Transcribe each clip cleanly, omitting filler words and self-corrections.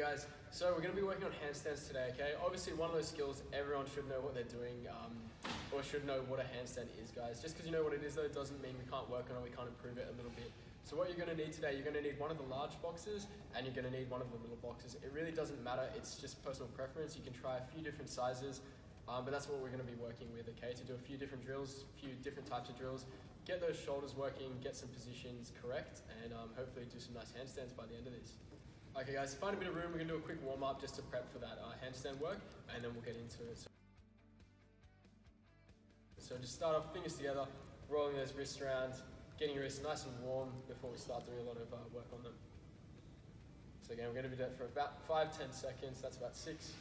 guys, so we're going to be working on handstands today, okay? Obviously one of those skills everyone should know what they're doing, or should know what a handstand is, guys. Just because you know what it is though doesn't mean we can't work on it, we can't improve it a little bit. So what you're going to need today, you're going to need one of the large boxes and you're going to need one of the little boxes. It really doesn't matter, it's just personal preference. You can try a few different sizes, but that's what we're going to be working with, okay? To do a few different drills, a few different types of drills, get those shoulders working, get some positions correct, and hopefully do some nice handstands by the end of this. Okay guys, find a bit of room, we're going to do a quick warm up just to prep for that handstand work, and then we'll get into it. So just start off, fingers together, rolling those wrists around, getting your wrists nice and warm before we start doing a lot of work on them. So again, we're going to do that for about 5-10 seconds, that's about 6,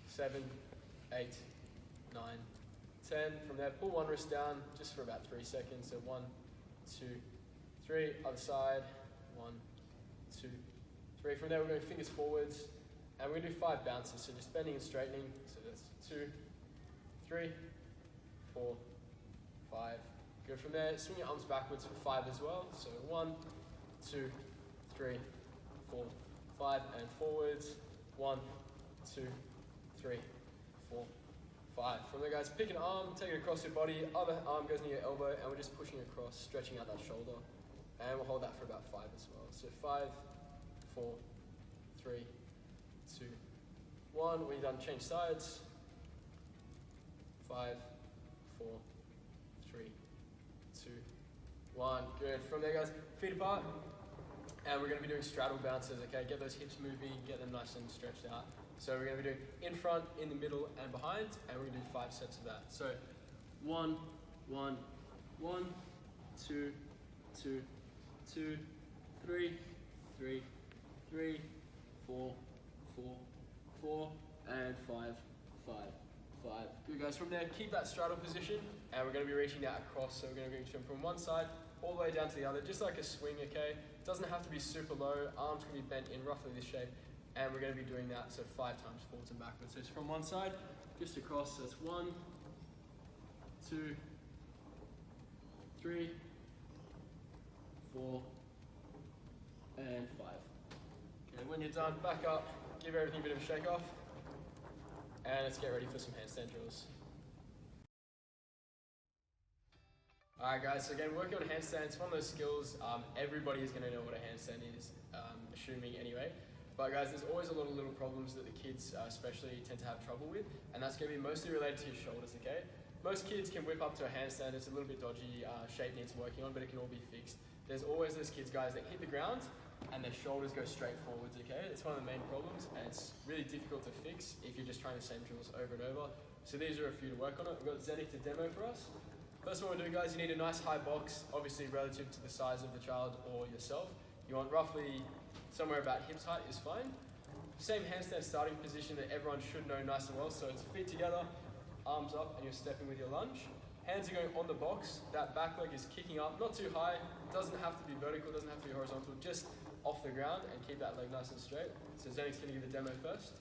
7, 8, 9, 10. From there, pull one wrist down just for about 3 seconds. So 1, 2, 3, other side, 1, 2, 3. From there, we're going fingers forwards, and we're going to do 5 bounces. So just bending and straightening. So that's 2, 3, 4, 5. Good. From there, swing your arms backwards for 5 as well. So 1, 2, 3, 4, 5, and forwards. 1, 2, 3, 4, 5. From there, guys, pick an arm, take it across your body, other arm goes near your elbow, and we're just pushing across, stretching out that shoulder. And we'll hold that for about 5 as well. So 5, 4, 3, 2, 1. When you're done, change sides. 5, 4, 3, 2, 1. Good. From there, guys, feet apart. And we're going to be doing straddle bounces, okay? Get those hips moving, get them nice and stretched out. So we're going to be doing in front, in the middle, and behind, and we're going to do 5 sets of that. So 1, 1, 1, 2, 2, 2, 3, 3, 3, 4, 4, 4, and 5, 5, 5. Good, guys. From there, keep that straddle position, and we're going to be reaching out across. So we're going to be reaching from one side all the way down to the other, just like a swing, okay? It doesn't have to be super low. Arms can be bent in roughly this shape. And we're going to be doing that, so 5 times forwards and backwards. So it's from one side, just across, so it's 1, 2, 3, 4, and 5. Okay, when you're done, back up, give everything a bit of a shake off, and let's get ready for some handstand drills. Alright guys, so again, working on handstands, one of those skills, everybody is going to know what a handstand is, assuming anyway. But guys, there's always a lot of little problems that the kids especially tend to have trouble with, and that's going to be mostly related to your shoulders, okay? Most kids can whip up to a handstand, it's a little bit dodgy, shape needs working on, but it can all be fixed. There's always those kids, guys, that hit the ground and their shoulders go straight forwards, okay? It's one of the main problems, and it's really difficult to fix if you're just trying the same drills over and over. So these are a few to work on it. We've got Zenith to demo for us. First one we'll do, guys, you need a nice high box, obviously relative to the size of the child or yourself. You want roughly somewhere about hips height is fine. Same handstand starting position that everyone should know nice and well. So it's feet together, arms up, and you're stepping with your lunge. Hands are going on the box. That back leg is kicking up, not too high. It doesn't have to be vertical, doesn't have to be horizontal, just off the ground, and keep that leg nice and straight. So Zenith's going to give the demo first.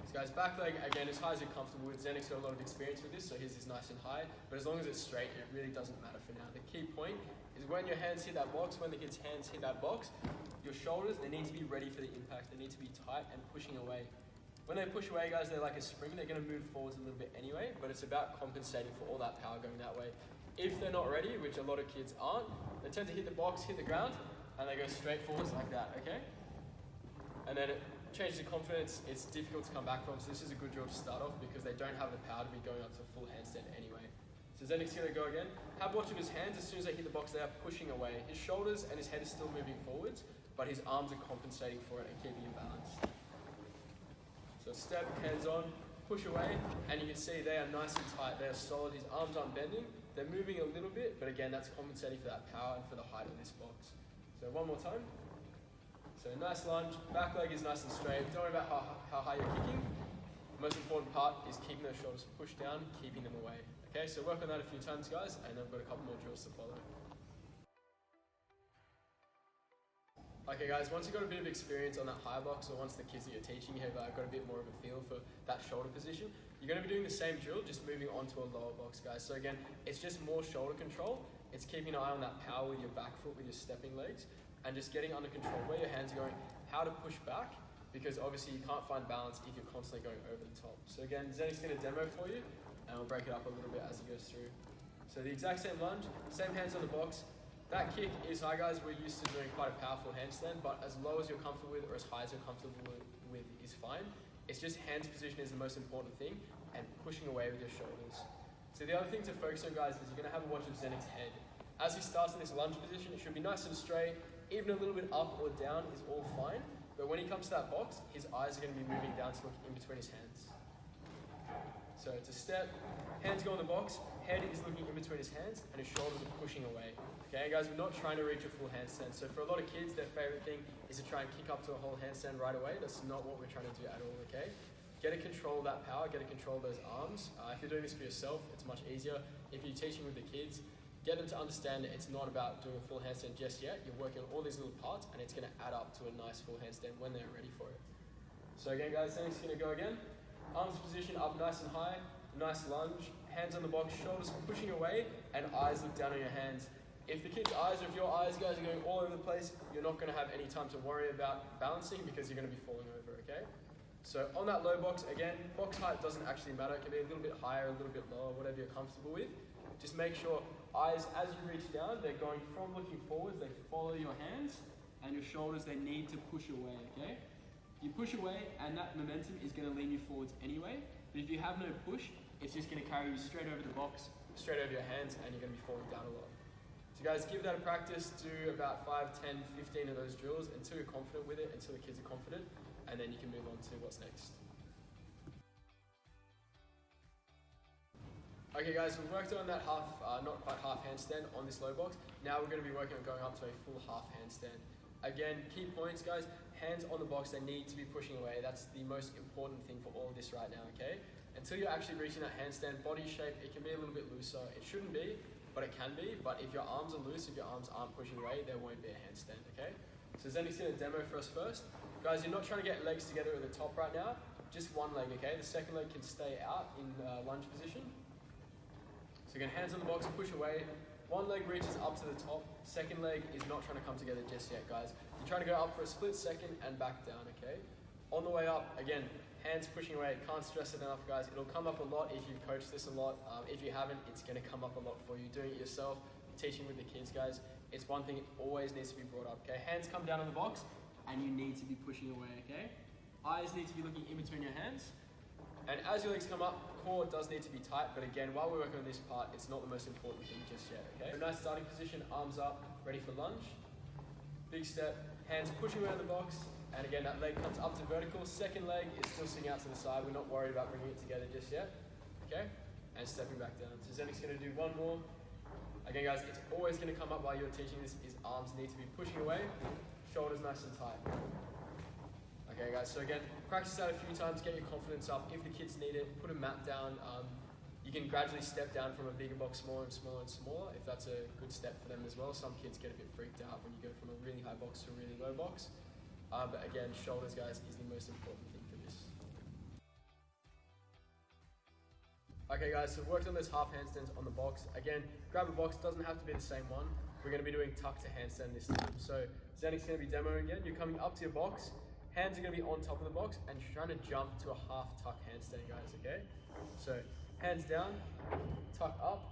So guys, back leg, again, as high as you're comfortable with. Zenith's got a lot of experience with this, so his is nice and high. But as long as it's straight, it really doesn't matter for now. The key point is when your hands hit that box, when the kid's hands hit that box, your shoulders, they need to be ready for the impact. They need to be tight and pushing away. When they push away, guys, they're like a spring. They're going to move forwards a little bit anyway, but it's about compensating for all that power going that way. If they're not ready, which a lot of kids aren't, they tend to hit the box, hit the ground, and they go straight forwards like that, okay? And then it changes the confidence. It's difficult to come back from, so this is a good drill to start off because they don't have the power to be going up to full handstand anyway. So Zenith's going to go again. Have watch of his hands. As soon as they hit the box, they are pushing away. His shoulders and his head is still moving forwards, but his arms are compensating for it and keeping him balanced. So step, hands on, push away, and you can see they are nice and tight. They are solid. His arms aren't bending. They're moving a little bit, but again, that's compensating for that power and for the height of this box. So one more time. So nice lunge. Back leg is nice and straight. Don't worry about how high you're kicking. The most important part is keeping those shoulders pushed down, keeping them away. Okay, so work on that a few times, guys, and I've got a couple more drills to follow. Okay, guys, once you've got a bit of experience on that high box, or once the kids that you're teaching have got a bit more of a feel for that shoulder position, you're going to be doing the same drill, just moving on to a lower box, guys. So again, it's just more shoulder control. It's keeping an eye on that power with your back foot, with your stepping legs, and just getting under control where your hands are going, how to push back, because obviously you can't find balance if you're constantly going over the top. So again, Zenek's going to demo for you, and we'll break it up a little bit as he goes through. So the exact same lunge, same hands on the box. That kick is high, guys. We're used to doing quite a powerful handstand, but as low as you're comfortable with or as high as you're comfortable with is fine. It's just hands position is the most important thing, and pushing away with your shoulders. So the other thing to focus on, guys, is you're going to have a watch of Zenek's head. As he starts in this lunge position, it should be nice and straight. Even a little bit up or down is all fine. But when he comes to that box, his eyes are going to be moving down to look in between his hands. So it's a step, hands go on the box, head is looking in between his hands, and his shoulders are pushing away. Okay, guys, we're not trying to reach a full handstand. So for a lot of kids, their favorite thing is to try and kick up to a whole handstand right away. That's not what we're trying to do at all, okay? Get to control that power, get to control those arms. If you're doing this for yourself, it's much easier. If you're teaching with the kids, get them to understand that it's not about doing a full handstand just yet. You're working on all these little parts, and it's going to add up to a nice full handstand when they're ready for it. So again, guys, Zenek's going to go again. Arms position up nice and high, nice lunge, hands on the box, shoulders pushing away, and eyes look down on your hands. If the kids' eyes or if your eyes, guys, are going all over the place, you're not going to have any time to worry about balancing because you're going to be falling over, okay? So on that low box, again, box height doesn't actually matter. It can be a little bit higher, a little bit lower, whatever you're comfortable with. Just make sure eyes, as you reach down, they're going from looking forwards, they follow your hands, and your shoulders, they need to push away, okay? You push away, and that momentum is going to lean you forwards anyway. But if you have no push, it's just going to carry you straight over the box, straight over your hands, and you're going to be falling down a lot. So guys, give that a practice. Do about 5, 10, 15 of those drills until you're confident with it, until the kids are confident, and then you can move on to what's next. Okay guys, we've worked on that half, not quite half handstand on this low box. Now we're going to be working on going up to a full half handstand. Again, key points, guys, hands on the box, they need to be pushing away. That's the most important thing for all of this right now, okay? Until you're actually reaching that handstand body shape, it can be a little bit looser. It shouldn't be, but it can be. But if your arms are loose, if your arms aren't pushing away, there won't be a handstand, okay? So Zenek's going to demo for us first. Guys, you're not trying to get legs together at the top right now, just one leg, okay? The second leg can stay out in lunge position. So again, hands on the box, push away. One leg reaches up to the top. Second leg is not trying to come together just yet, guys. You're trying to go up for a split second and back down, okay? On the way up, again, hands pushing away. Can't stress it enough, guys. It'll come up a lot if you've coached this a lot. If you haven't, it's going to come up a lot for you. Doing it yourself, teaching with the kids, guys, it's one thing that always needs to be brought up, okay? Hands come down on the box, and you need to be pushing away, okay? Eyes need to be looking in between your hands. And as your legs come up, core does need to be tight, but again, while we're working on this part, it's not the most important thing just yet, okay? Nice starting position, arms up, ready for lunge. Big step, hands pushing around the box, and again, that leg comes up to vertical. Second leg is still sitting out to the side. We're not worried about bringing it together just yet, okay? And stepping back down. So Zenek's gonna do one more. Again, guys, it's always gonna come up while you're teaching this, is arms need to be pushing away, shoulders nice and tight. Okay guys, so again, practice that a few times, get your confidence up. If the kids need it, put a mat down. You can gradually step down from a bigger box smaller and smaller and smaller if that's a good step for them as well. Some kids get a bit freaked out when you go from a really high box to a really low box. But again, shoulders, guys, is the most important thing for this. Okay guys, so we've worked on those half handstands on the box. Again, grab a box, doesn't have to be the same one. We're going to be doing tuck to handstand this time. So Zenek's going to be demoing again. You're coming up to your box. Hands are going to be on top of the box, and you're trying to jump to a half tuck handstand, guys, okay? So, hands down, tuck up,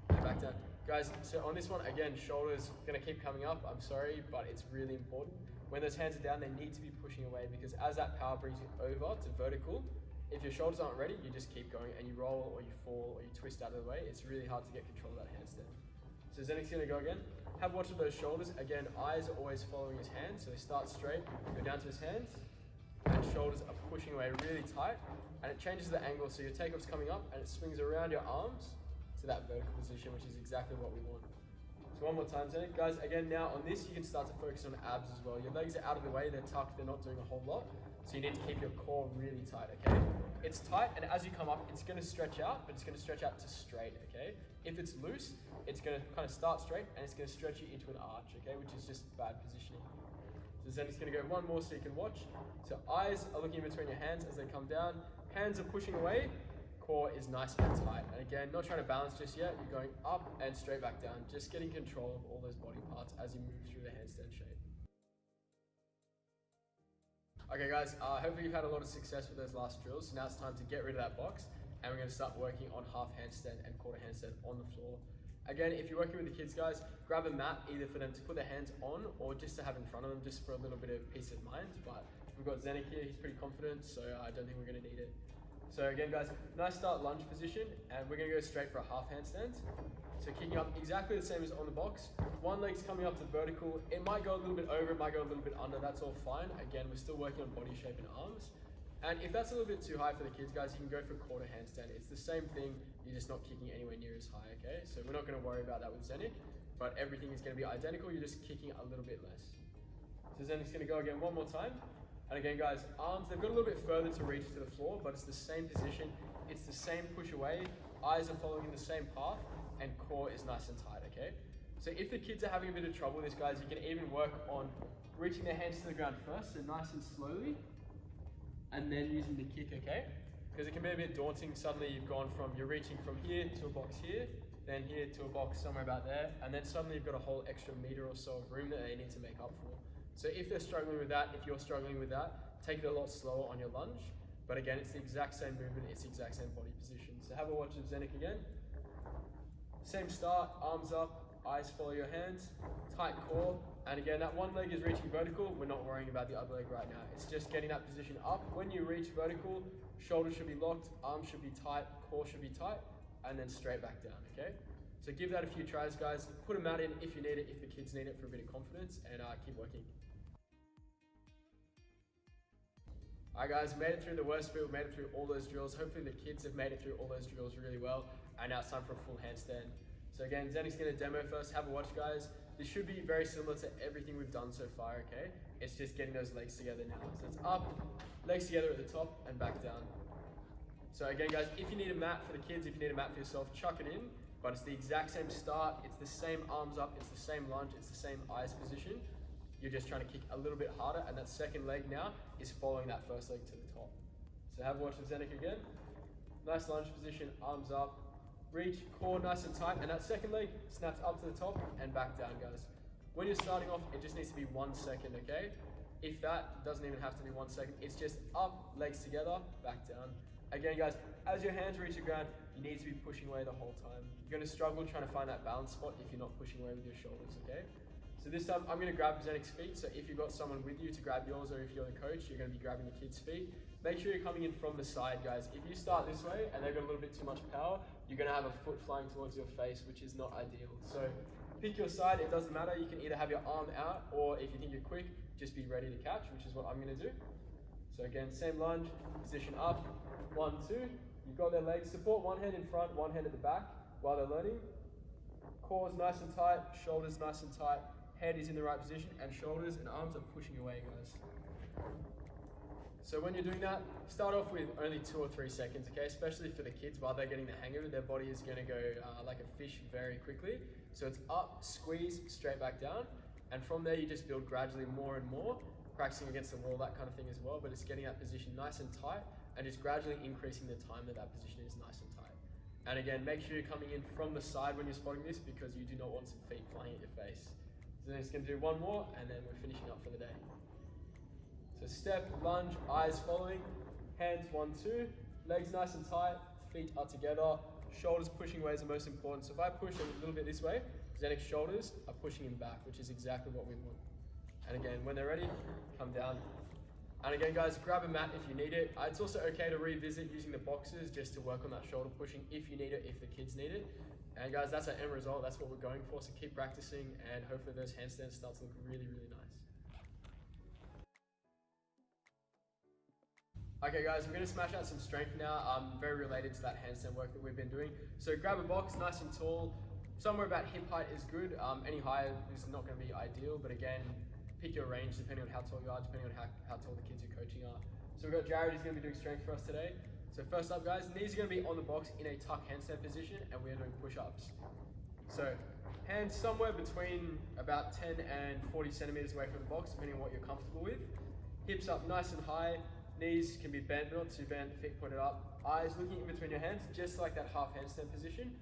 and back down. Guys, so on this one, again, shoulders going to keep coming up, I'm sorry, but it's really important. When those hands are down, they need to be pushing away, because as that power brings you over to vertical, if your shoulders aren't ready, you just keep going, and you roll, or you fall, or you twist out of the way. It's really hard to get control of that handstand. So Zenek's going to go again. Have a watch of those shoulders. Again, eyes are always following his hands, so they start straight, go down to his hands, and shoulders are pushing away really tight, and it changes the angle, so your takeoff's coming up, and it swings around your arms to that vertical position, which is exactly what we want. So one more time, Zenek. Guys, again, now on this, you can start to focus on abs as well. Your legs are out of the way, they're tucked, they're not doing a whole lot, so you need to keep your core really tight, okay? It's tight, and as you come up, it's going to stretch out, but it's going to stretch out to straight, okay? If it's loose, it's going to kind of start straight, and it's going to stretch you into an arch, okay? Which is just bad positioning. So Zenek's going to go one more so you can watch. So eyes are looking in between your hands as they come down. Hands are pushing away. Core is nice and tight. And again, not trying to balance just yet. You're going up and straight back down. Just getting control of all those body parts as you move through the handstand shape. Okay guys, hopefully you've had a lot of success with those last drills. So now it's time to get rid of that box and we're going to start working on half handstand and quarter handstand on the floor. Again, if you're working with the kids guys, grab a mat either for them to put their hands on or just to have in front of them just for a little bit of peace of mind. But we've got Zenik here, he's pretty confident, so I don't think we're going to need it. So again guys, nice start lunge position and we're going to go straight for a half handstand. So kicking up exactly the same as on the box. One leg's coming up to vertical. It might go a little bit over, it might go a little bit under, that's all fine. Again, we're still working on body shape and arms. And if that's a little bit too high for the kids guys, you can go for quarter handstand. It's the same thing, you're just not kicking anywhere near as high, okay? So we're not going to worry about that with Zenik, but everything is going to be identical, you're just kicking a little bit less. So Zenik's going to go again one more time. And again guys, arms, they've got a little bit further to reach to the floor, but it's the same position, it's the same push away, eyes are following in the same path, and core is nice and tight, okay? So if the kids are having a bit of trouble with this guys, you can even work on reaching their hands to the ground first, so nice and slowly, and then using the kick, okay? Because it can be a bit daunting, suddenly you're reaching from here to a box here, then here to a box somewhere about there, and then suddenly you've got a whole extra meter or so of room that they need to make up for. So if they're struggling with that, if you're struggling with that, take it a lot slower on your lunge. But again, it's the exact same movement, it's the exact same body position. So have a watch of Zenik again. Same start, arms up, eyes follow your hands, tight core. And again, that one leg is reaching vertical. We're not worrying about the other leg right now. It's just getting that position up. When you reach vertical, shoulders should be locked, arms should be tight, core should be tight, and then straight back down, okay? So give that a few tries, guys. Put a mat in if you need it, if the kids need it for a bit of confidence, and keep working. Alright guys, we made it through the worst bit, we made it through all those drills. Hopefully the kids have made it through all those drills really well. And now it's time for a full handstand. So again, Zenik's going to demo first, have a watch guys. This should be very similar to everything we've done so far, okay? It's just getting those legs together now. So it's up, legs together at the top, and back down. So again guys, if you need a mat for the kids, if you need a mat for yourself, chuck it in. But it's the exact same start, it's the same arms up, it's the same lunge, it's the same eyes position. You're just trying to kick a little bit harder, and that second leg now is following that first leg to the top. So have a watch of Zenik again. Nice lunge position, arms up, reach, core nice and tight, and that second leg snaps up to the top and back down, guys. When you're starting off, it just needs to be 1 second, okay? If that, doesn't even have to be 1 second, it's just up, legs together, back down. Again, guys, as your hands reach the ground, you need to be pushing away the whole time. You're gonna struggle trying to find that balance spot if you're not pushing away with your shoulders, okay? So this time, I'm gonna grab Zenik's feet, so if you've got someone with you to grab yours, or if you're the coach, you're gonna be grabbing the kids' feet. Make sure you're coming in from the side, guys. If you start this way, and they've got a little bit too much power, you're gonna have a foot flying towards your face, which is not ideal. So pick your side, it doesn't matter. You can either have your arm out, or if you think you're quick, just be ready to catch, which is what I'm gonna do. So again, same lunge, position up, 1, 2. You've got their legs, support one hand in front, one hand at the back while they're learning. Core's nice and tight, shoulders nice and tight, head is in the right position, and shoulders and arms are pushing away, guys. So when you're doing that, start off with only 2 or 3 seconds, okay? Especially for the kids, while they're getting the hang of it, their body is gonna go like a fish very quickly. So it's up, squeeze, straight back down. And from there, you just build gradually more and more, practicing against the wall, that kind of thing as well. But it's getting that position nice and tight, and just gradually increasing the time that position is nice and tight. And again, make sure you're coming in from the side when you're spotting this, because you do not want some feet flying at your face. So then it's gonna do one more, and then we're finishing up for the day. So step, lunge, eyes following, hands 1, 2, legs nice and tight, feet are together, shoulders pushing away is the most important. So if I push a little bit this way, Zenik's shoulders are pushing him back, which is exactly what we want. And again, when they're ready, come down. And again, guys, grab a mat if you need it. It's also okay to revisit using the boxes just to work on that shoulder pushing if you need it, if the kids need it. And guys, that's our end result. That's what we're going for. So keep practicing, and hopefully those handstands start to look really, really nice. Okay guys, we're gonna smash out some strength now, very related to that handstand work that we've been doing. So grab a box, nice and tall, somewhere about hip height is good. Any higher is not gonna be ideal, but again, pick your range depending on how tall you are, depending on how tall the kids you're coaching are. So we've got Jared, who's gonna be doing strength for us today. So first up guys, knees are gonna be on the box in a tuck handstand position, and we're doing push-ups. So hands somewhere between about 10 and 40 centimeters away from the box, depending on what you're comfortable with. Hips up nice and high. Knees can be bent, but not too bent, feet pointed up. Eyes looking in between your hands, just like that half handstand position.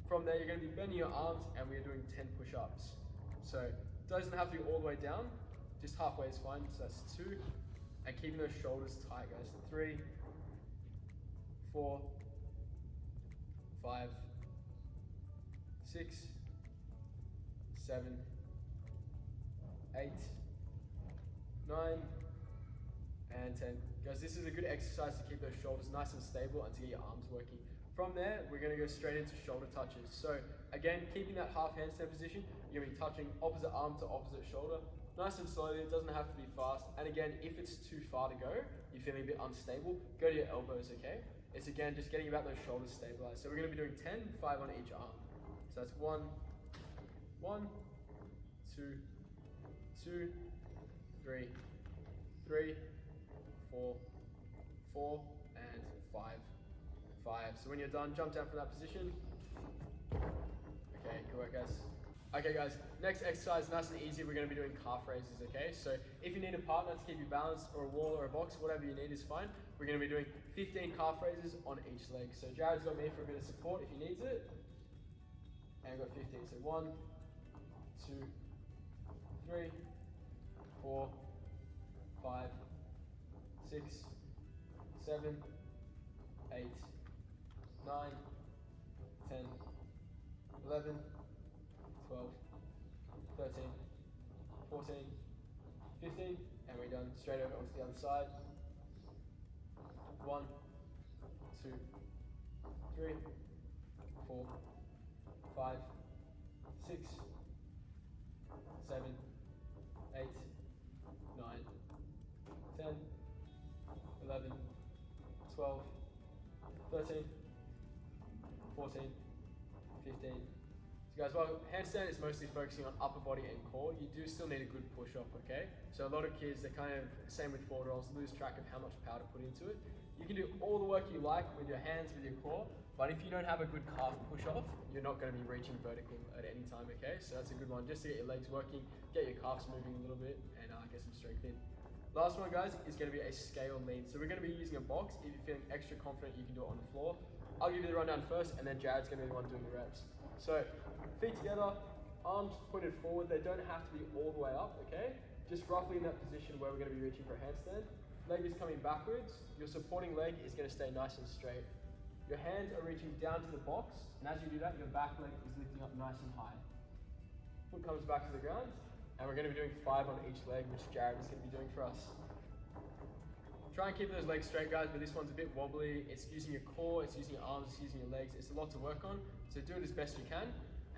From there, you're gonna be bending your arms, and we are doing 10 push-ups. So, doesn't have to be all the way down, just halfway is fine. So that's 2, and keeping those shoulders tight, guys. 3, 4, 5, 6, 7, 8, 9, and 10. Guys, this is a good exercise to keep those shoulders nice and stable and to get your arms working. From there, we're going to go straight into shoulder touches. So again, keeping that half handstand position, you're going to be touching opposite arm to opposite shoulder. Nice and slowly, it doesn't have to be fast. And again, if it's too far to go, you're feeling a bit unstable, go to your elbows, okay? It's again, just getting about those shoulders stabilized. So we're going to be doing 10, 5 on each arm. So that's 1, 1, 2, 2, 3, 3, 4, 4, and 5, 5. So when you're done, jump down from that position. Okay, good work, guys. Okay, guys, next exercise, nice and easy. We're going to be doing calf raises, okay? So if you need a partner to keep you balanced, or a wall or a box, whatever you need is fine. We're going to be doing 15 calf raises on each leg. So Jared's got me for a bit of support if he needs it. And I've got 15. So 1, 2, 3, 4, 5, 6, 7, 8, 9, 10, 11, 12, 13, 14, 15, and we're done. Straight over onto the other side. 1, 2, 3, 4, 5, 6, 7, 8, 9, 10, 11, 12, 13, 14, 15. So guys, while handstand is mostly focusing on upper body and core, you do still need a good push-off, okay? So a lot of kids, they're kind of, same with forward rolls, lose track of how much power to put into it. You can do all the work you like with your hands, with your core, but if you don't have a good calf push-off, you're not going to be reaching vertical at any time, okay? So that's a good one, just to get your legs working, get your calves moving a little bit, and get some strength in. Last one, guys, is going to be a scale lean. So we're going to be using a box. If you're feeling extra confident, you can do it on the floor. I'll give you the rundown first, and then Jared's going to be the one doing the reps. So feet together, arms pointed forward. They don't have to be all the way up, okay? Just roughly in that position where we're going to be reaching for a handstand. Leg is coming backwards. Your supporting leg is going to stay nice and straight. Your hands are reaching down to the box, and as you do that, your back leg is lifting up nice and high. Foot comes back to the ground, and we're going to be doing 5 on each leg, which Jared is going to be doing for us. Try and keep those legs straight, guys, but this one's a bit wobbly. It's using your core, it's using your arms, it's using your legs. It's a lot to work on, so do it as best you can.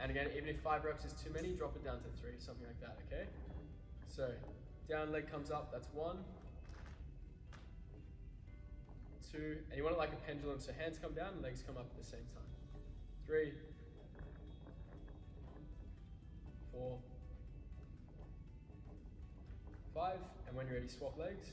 And again, even if 5 reps is too many, drop it down to 3, something like that, okay? So, down leg comes up, that's 1, 2, and you want it like a pendulum, so hands come down, legs come up at the same time. 3, 4, 5, and when you're ready, swap legs.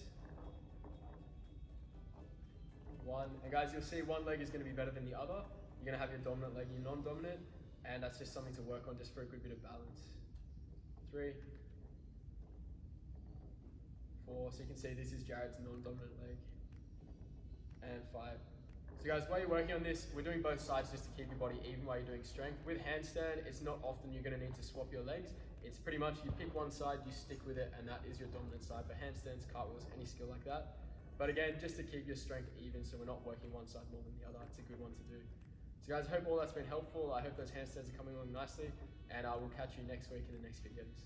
1, and guys, you'll see one leg is going to be better than the other. You're going to have your dominant leg and your non-dominant, and that's just something to work on just for a good bit of balance. 3, 4, so you can see this is Jared's non-dominant leg. And 5. So guys, while you're working on this, we're doing both sides just to keep your body even while you're doing strength. With handstand, it's not often you're going to need to swap your legs. It's pretty much you pick one side, you stick with it, and that is your dominant side for handstands, cartwheels, any skill like that. But again, just to keep your strength even so we're not working one side more than the other, it's a good one to do. So guys, I hope all that's been helpful. I hope those handstands are coming along nicely, and we'll catch you next week in the next videos.